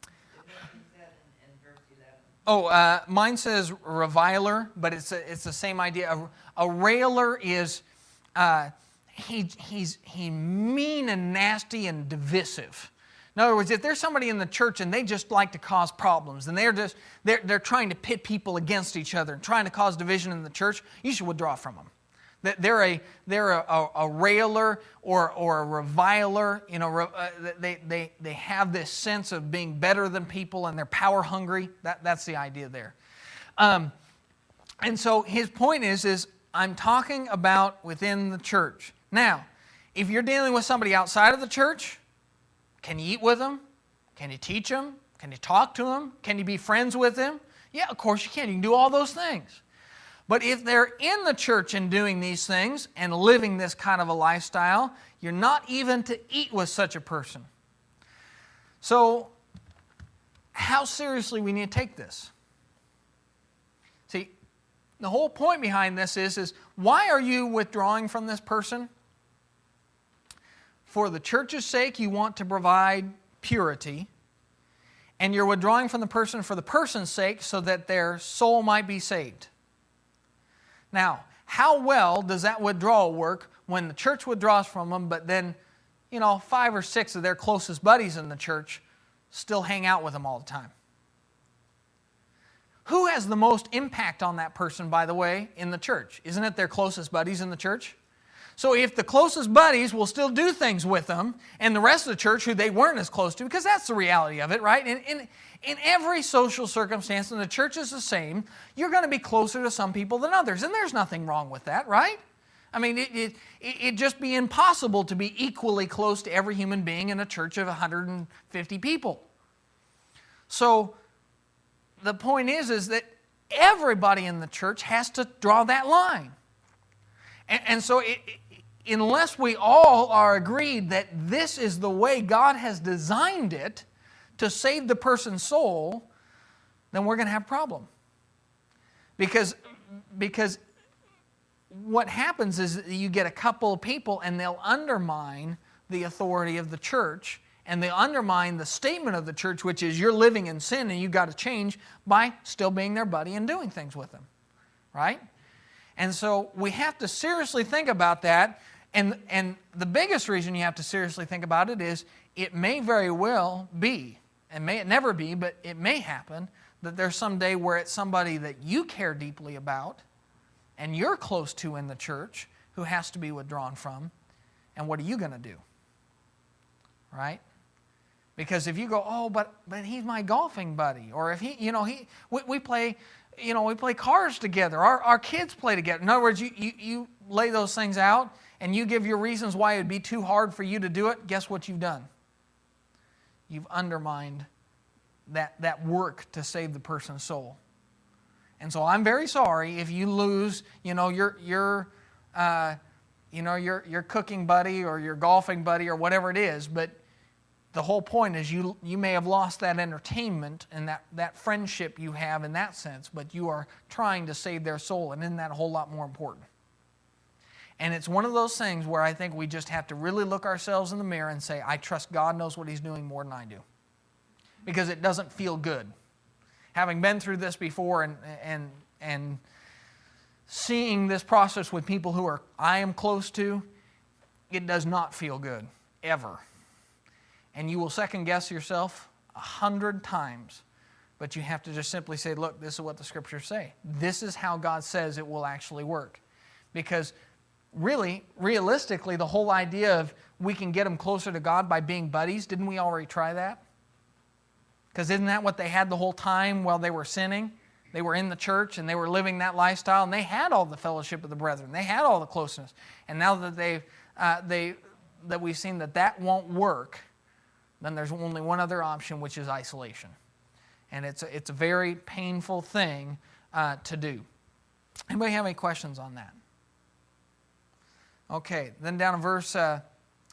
It mentions that in verse 11. Oh, mine says reviler, but it's the same idea. A railer is he's mean and nasty and divisive. In other words, if there's somebody in the church and they just like to cause problems and they're trying to pit people against each other and trying to cause division in the church, you should withdraw from them. They're a railer or a reviler. They have this sense of being better than people and they're power hungry. That's the idea there. And so his point is I'm talking about within the church. Now, if you're dealing with somebody outside of the church, can you eat with them? Can you teach them? Can you talk to them? Can you be friends with them? Yeah, of course you can. You can do all those things. But if they're in the church and doing these things and living this kind of a lifestyle, you're not even to eat with such a person. So, how seriously we need to take this? See, the whole point behind this is why are you withdrawing from this person? For the church's sake, you want to provide purity, and you're withdrawing from the person for the person's sake so that their soul might be saved. Now, how well does that withdrawal work when the church withdraws from them, but then, 5 or 6 of their closest buddies in the church still hang out with them all the time? Who has the most impact on that person, by the way, in the church? Isn't it their closest buddies in the church? So if the closest buddies will still do things with them, and the rest of the church who they weren't as close to, because that's the reality of it, right? In every social circumstance, and the church is the same, you're going to be closer to some people than others, and there's nothing wrong with that, right? I mean, it'd just be impossible to be equally close to every human being in a church of 150 people. So the point is that everybody in the church has to draw that line. And so unless we all are agreed that this is the way God has designed it to save the person's soul, then we're going to have a problem. Because what happens is that you get a couple of people and they'll undermine the authority of the church, and they undermine the statement of the church, which is you're living in sin and you've got to change, by still being their buddy and doing things with them. Right? And so we have to seriously think about that. And the biggest reason you have to seriously think about it is it may very well be, and may it never be, but it may happen, that there's some day where it's somebody that you care deeply about and you're close to in the church who has to be withdrawn from. And what are you going to do? Right? Because if you go, oh, but he's my golfing buddy, or if we play cars together, our kids play together. In other words, you lay those things out and you give your reasons why it would be too hard for you to do it. Guess what you've done? You've undermined that work to save the person's soul. And so I'm very sorry if you lose, your cooking buddy or your golfing buddy or whatever it is, but the whole point is you may have lost that entertainment and that friendship you have in that sense, but you are trying to save their soul, and isn't that a whole lot more important? And it's one of those things where I think we just have to really look ourselves in the mirror and say, I trust God knows what He's doing more than I do. Because it doesn't feel good. Having been through this before and seeing this process with people who I am close to, it does not feel good, ever. And you will second guess yourself 100 times. But you have to just simply say, look, this is what the Scriptures say. This is how God says it will actually work. Because really, realistically, the whole idea of we can get them closer to God by being buddies, didn't we already try that? Because isn't that what they had the whole time while they were sinning? They were in the church and they were living that lifestyle, and they had all the fellowship of the brethren. They had all the closeness. And now that we've seen that won't work, then there's only one other option, which is isolation. And it's a very painful thing to do. Anybody have any questions on that? Okay, then down in verse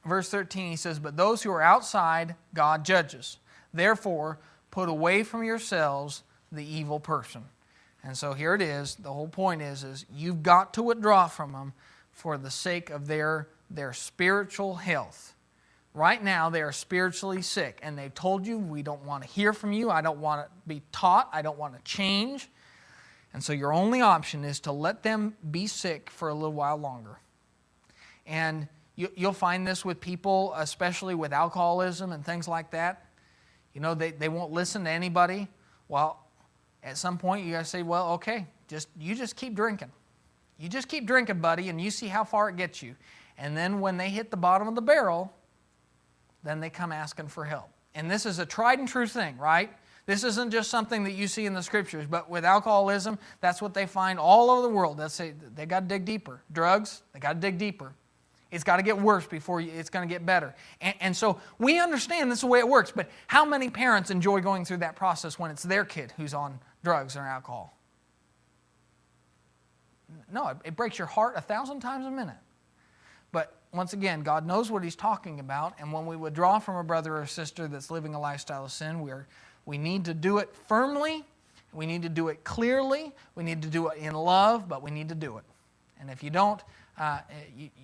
13 he says, but those who are outside, God judges. Therefore, put away from yourselves the evil person. And so here it is. The whole point is you've got to withdraw from them for the sake of their spiritual health. Right now, they are spiritually sick, and they've told you, we don't want to hear from you. I don't want to be taught. I don't want to change. And so your only option is to let them be sick for a little while longer. And You'll find this with people, especially with alcoholism and things like that. They won't listen to anybody. Well, at some point you got to say, well, okay, you just keep drinking. You just keep drinking, buddy, and you see how far it gets you. And then when they hit the bottom of the barrel, then they come asking for help. And this is a tried and true thing, right? This isn't just something that you see in the Scriptures, but with alcoholism, that's what they find all over the world. They got to dig deeper. Drugs, they got to dig deeper. It's got to get worse before it's going to get better. And so we understand this is the way it works, but how many parents enjoy going through that process when it's their kid who's on drugs or alcohol? No, it breaks your heart 1,000 times a minute. But once again, God knows what He's talking about, and when we withdraw from a brother or sister that's living a lifestyle of sin, we need to do it firmly, we need to do it clearly, we need to do it in love, but we need to do it. And if you don't,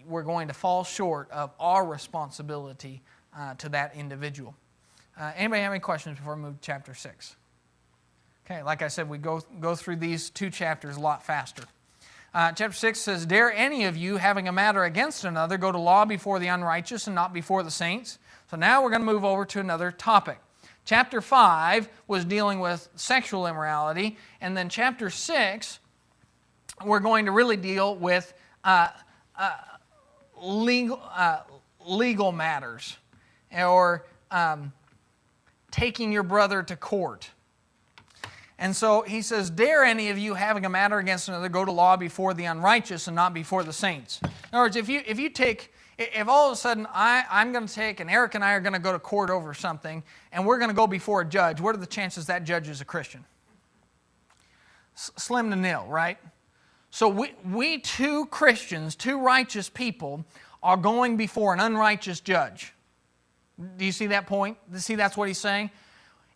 we're going to fall short of our responsibility to that individual. Anybody have any questions before we move to chapter 6? Okay, like I said, we go through these 2 chapters a lot faster. Chapter 6 says, "Dare any of you, having a matter against another, go to law before the unrighteous and not before the saints?" So now we're going to move over to another topic. Chapter 5 was dealing with sexual immorality, and then chapter 6, we're going to really deal with legal matters, or taking your brother to court. And so he says, "Dare any of you, having a matter against another, go to law before the unrighteous and not before the saints?" In other words, if all of a sudden I'm going to take, and Eric and I are going to go to court over something, and we're going to go before a judge, what are the chances that judge is a Christian? Slim to nil, right? So we 2 Christians, 2 righteous people, are going before an unrighteous judge. Do you see that point? See, that's what he's saying?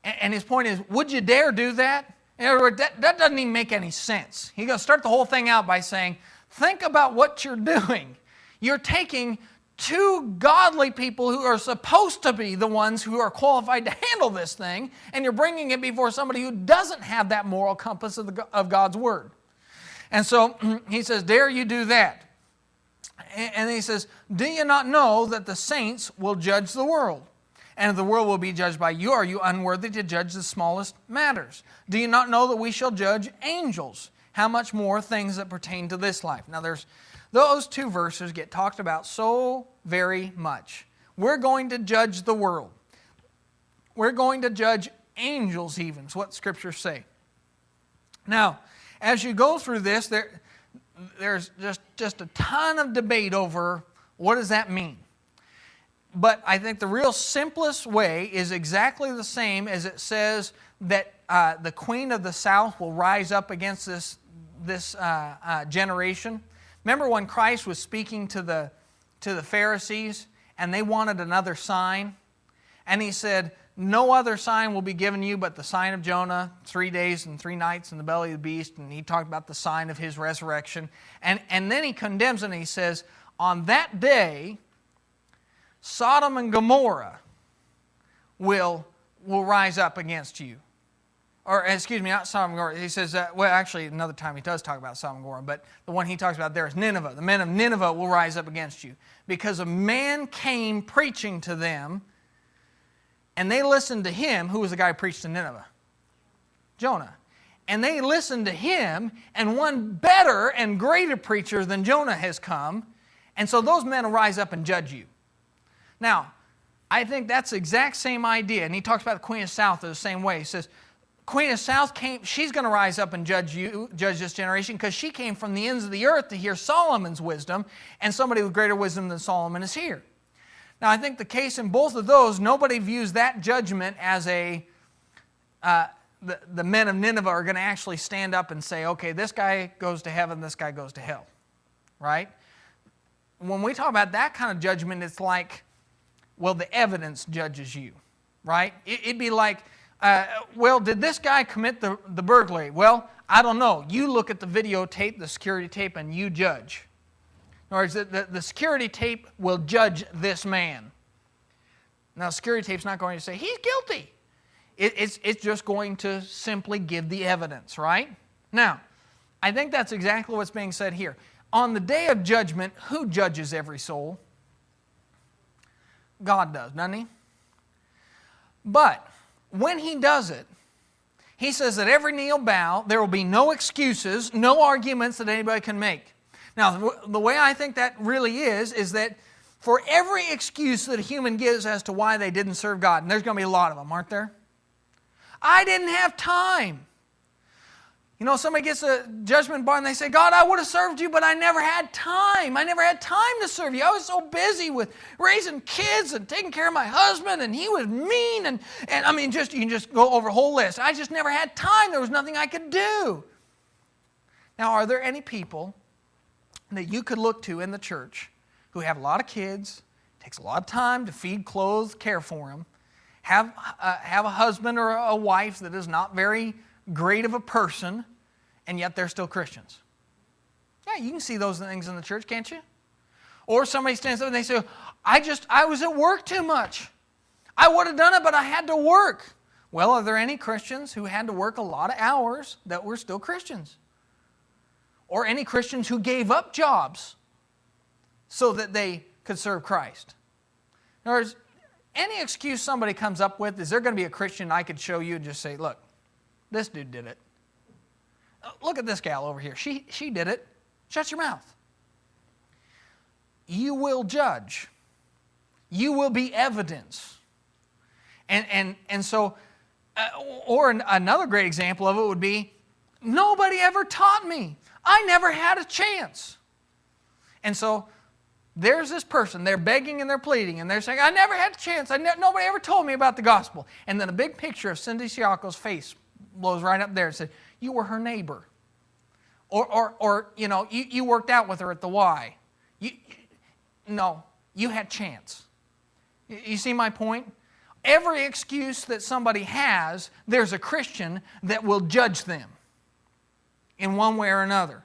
And his point is, would you dare do that? In other words, that doesn't even make any sense. He's going to start the whole thing out by saying, think about what you're doing. You're taking 2 godly people who are supposed to be the ones who are qualified to handle this thing, and you're bringing it before somebody who doesn't have that moral compass of God's Word. And so he says, dare you do that? And he says, do you not know that the saints will judge the world? And if the world will be judged by you, are you unworthy to judge the smallest matters? Do you not know that we shall judge angels? How much more things that pertain to this life? Now those 2 verses get talked about so very much. We're going to judge the world. We're going to judge angels even, is what Scriptures say. Now, as you go through this, there's just a ton of debate over what does that mean. But I think the real simplest way is exactly the same as it says that the queen of the south will rise up against this generation. Remember when Christ was speaking to the Pharisees and they wanted another sign? And He said, no other sign will be given you but the sign of Jonah, 3 days and 3 nights in the belly of the beast. And He talked about the sign of His resurrection. And then He condemns it and He says, on that day, Sodom and Gomorrah will rise up against you. Or, excuse me, not Sodom and Gomorrah. He says, well, actually, another time He does talk about Sodom and Gomorrah, but the one He talks about there is Nineveh. The men of Nineveh will rise up against you. Because a man came preaching to them, and they listened to him. Who was the guy who preached to Nineveh? Jonah. And they listened to him, and one better and greater preacher than Jonah has come, and so those men will rise up and judge you. Now, I think that's the exact same idea. And he talks about the Queen of the South the same way. He says, Queen of the South she's going to rise up and judge this generation, because she came from the ends of the earth to hear Solomon's wisdom, and somebody with greater wisdom than Solomon is here. Now, I think the case in both of those, nobody views that judgment as the men of Nineveh are going to actually stand up and say, okay, this guy goes to heaven, this guy goes to hell. Right? When we talk about that kind of judgment, it's like, well, the evidence judges you, right? It'd be like, well, did this guy commit the burglary? Well, I don't know. You look at the videotape, the security tape, and you judge. In other words, the security tape will judge this man. Now, the security tape's not going to say, he's guilty. It's just going to simply give the evidence, right? Now, I think that's exactly what's being said here. On the day of judgment, who judges every soul? God does, doesn't He? But when He does it, He says that every knee will bow, there will be no excuses, no arguments that anybody can make. Now, the way I think that really is that for every excuse that a human gives as to why they didn't serve God, and there's going to be a lot of them, aren't there? I didn't have time. You know, somebody gets a judgment bar and they say, God, I would have served you, but I never had time. I never had time to serve you. I was so busy with raising kids and taking care of my husband, and he was mean. And I mean, you can just go over a whole list. I just never had time. There was nothing I could do. Now, are there any people that you could look to in the church who have a lot of kids, takes a lot of time to feed, clothe, care for them, have a husband or a wife that is not very great of a person, and yet they're still Christians? Yeah, you can see those things in the church, can't you? Or somebody stands up and they say, I was at work too much. I would have done it, but I had to work. Well, are there any Christians who had to work a lot of hours that were still Christians? Or any Christians who gave up jobs so that they could serve Christ? In other words, any excuse somebody comes up with, is there going to be a Christian I could show you and just say, look, this dude did it. Look at this gal over here. She did it. Shut your mouth. You will judge. You will be evidence. And so, or another great example of it would be, nobody ever taught me. I never had a chance. And so, there's this person, they're begging and they're pleading, and they're saying, I never had a chance. Nobody ever told me about the gospel. And then a big picture of Cindy Siako's face blows right up there and said, you were her neighbor. Or you know, you worked out with her at the Y. No, you had chance. You see my point? Every excuse that somebody has, there's a Christian that will judge them in one way or another.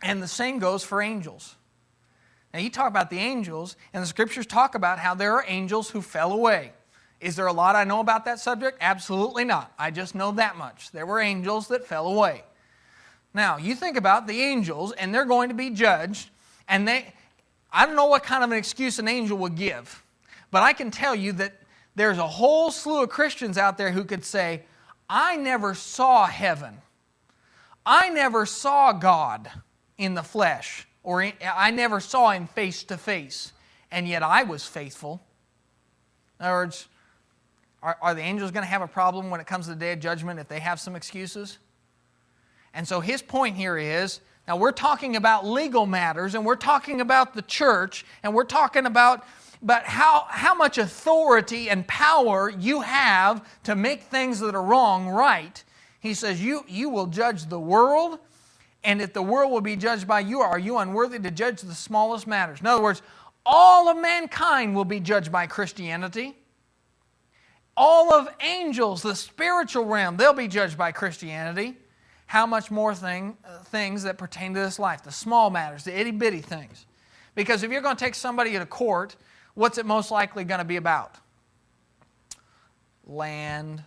And the same goes for angels. Now, you talk about the angels, and the Scriptures talk about how there are angels who fell away. Is there a lot I know about that subject? Absolutely not. I just know that much. There were angels that fell away. Now, you think about the angels, and they're going to be judged, and I don't know what kind of an excuse an angel would give, but I can tell you that there's a whole slew of Christians out there who could say, I never saw heaven. I never saw God in the flesh. Or I never saw Him face to face, and yet I was faithful. In other words, are the angels going to have a problem when it comes to the day of judgment if they have some excuses? And so his point here is, now we're talking about legal matters, and we're talking about the church, and we're talking about how much authority and power you have to make things that are wrong right. He says, you will judge the world, and if the world will be judged by you, are you unworthy to judge the smallest matters? In other words, all of mankind will be judged by Christianity. All of angels, the spiritual realm, they'll be judged by Christianity. How much more things that pertain to this life, the small matters, the itty-bitty things. Because if you're going to take somebody to court, what's it most likely going to be about? Land,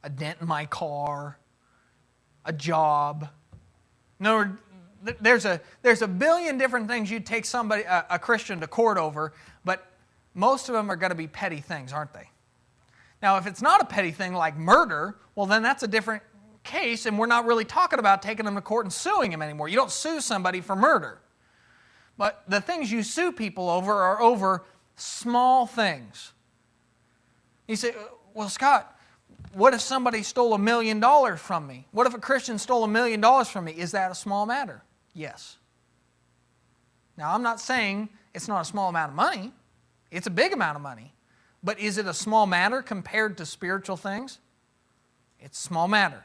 a dent in my car, a job. In other words, there's a billion different things you'd take somebody, a Christian, to court over, but most of them are going to be petty things, aren't they? Now, if it's not a petty thing like murder, well, then that's a different case, and we're not really talking about taking them to court and suing them anymore. You don't sue somebody for murder. But the things you sue people over are over small things. You say, well, Scott, what if somebody stole $1 million from me? What if a Christian stole $1 million from me? Is that a small matter? Yes. Now, I'm not saying it's not a small amount of money. It's a big amount of money. But is it a small matter compared to spiritual things? It's a small matter.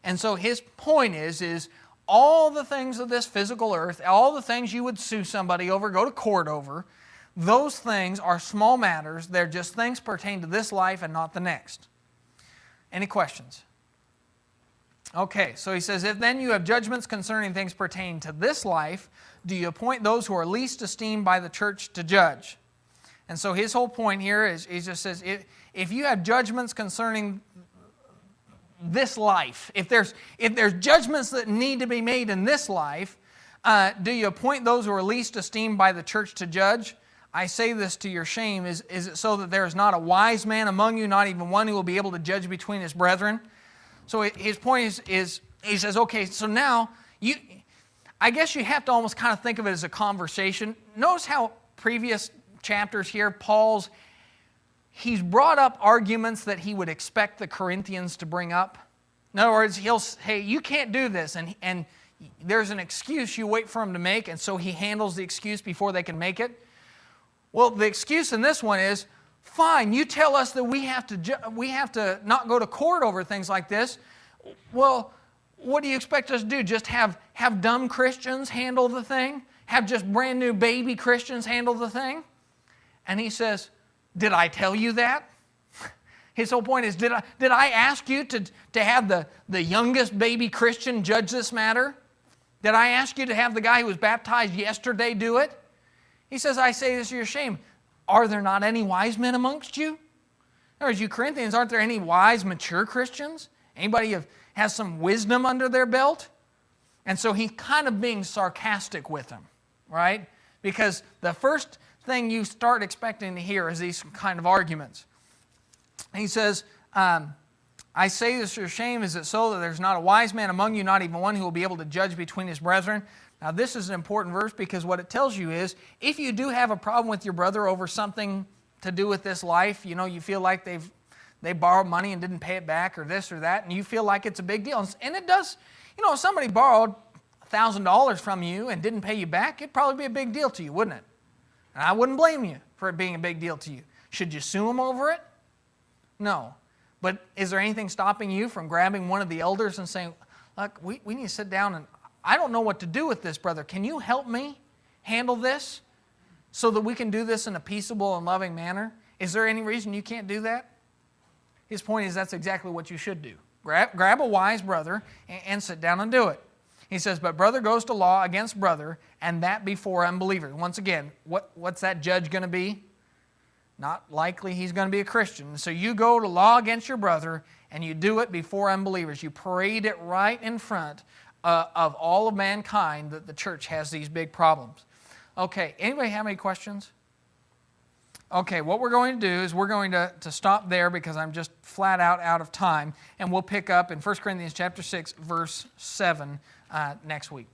And so his point is all the things of this physical earth, all the things you would sue somebody over, go to court over, those things are small matters. They're just things pertaining to this life and not the next. Any questions? Okay, so he says, if then you have judgments concerning things pertaining to this life, do you appoint those who are least esteemed by the church to judge? And so his whole point here is, he just says, if you have judgments concerning this life, if there's judgments that need to be made in this life, do you appoint those who are least esteemed by the church to judge? I say this to your shame. Is it so that there is not a wise man among you, not even one who will be able to judge between his brethren? So his point is he says, okay, so now, I guess you have to almost kind of think of it as a conversation. Notice how previous chapters here, he's brought up arguments that he would expect the Corinthians to bring up. In other words, he'll say, hey, you can't do this, and there's an excuse you wait for him to make, and so he handles the excuse before they can make it. Well, the excuse in this one is, fine, you tell us that we have to not go to court over things like this. Well, what do you expect us to do? Just have dumb Christians handle the thing? Have just brand new baby Christians handle the thing? And he says, did I tell you that? His whole point is, did I ask you to have the youngest baby Christian judge this matter? Did I ask you to have the guy who was baptized yesterday do it? He says, I say this to your shame. Are there not any wise men amongst you? In other words, you Corinthians, aren't there any wise, mature Christians? Anybody who has some wisdom under their belt? And so he's kind of being sarcastic with them, right? Because the first thing you start expecting to hear is these kind of arguments. And he says, I say this to your shame, is it so that there's not a wise man among you, not even one who will be able to judge between his brethren? Now this is an important verse because what it tells you is, if you do have a problem with your brother over something to do with this life, you feel like they borrowed money and didn't pay it back or this or that, and you feel like it's a big deal. And it does, if somebody borrowed $1,000 from you and didn't pay you back, it'd probably be a big deal to you, wouldn't it? And I wouldn't blame you for it being a big deal to you. Should you sue them over it? No. But is there anything stopping you from grabbing one of the elders and saying, look, we need to sit down and I don't know what to do with this, brother. Can you help me handle this so that we can do this in a peaceable and loving manner? Is there any reason you can't do that? His point is that's exactly what you should do. Grab a wise brother and sit down and do it. He says, but brother goes to law against brother, and that before unbelievers. Once again, what's that judge going to be? Not likely he's going to be a Christian. So you go to law against your brother, and you do it before unbelievers. You parade it right in front of all of mankind that the church has these big problems. Okay, anybody have any questions? Okay, what we're going to do is we're going to stop there because I'm just flat out of time, and we'll pick up in 1 Corinthians chapter 6, verse 7 next week.